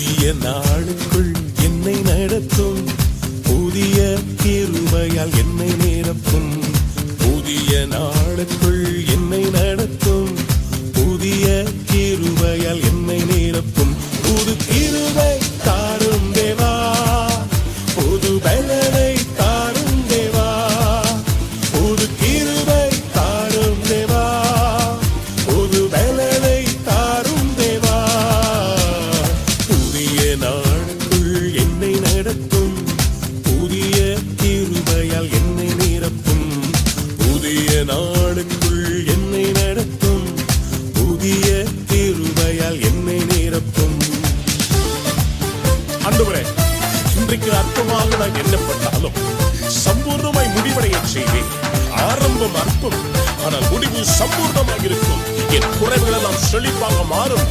புதிய நாளுக்குள் என்னை நடத்தும், புதிய கிருபையால் என்னை நிரப்பும். புதிய நாளுக்குள் என்னை நடத்தும், புதிய கிருபையால் என்னை நிரப்பும். புது கிருபை தாரும் தேவா, புது பலனை தாரும் தேவா. புது கிருபை தாரும் தேவா, புது பலனை தாரும் தேவா. புதிய நாளுக்குள் என்னை நடத்தும், புதிய கிருபையால் என்னை நிரப்பும். புதிய நாளுக்குள் என்னை நடத்தும், புதிய கிருபையால் என்னை நிரப்பும். ஆண்டவரே, இன்றைக்கு அற்பமாக நான் எண்ணப்பட்டாலும் சம்பூர்ணமாய் முடிவடைய செய்வேன். ஆரம்பம் அற்பம், ஆனால் முடிவு சம்பூர்ணமாக இருக்கும். என் குறைகள் எல்லாம் செழிப்பாக மாறும்.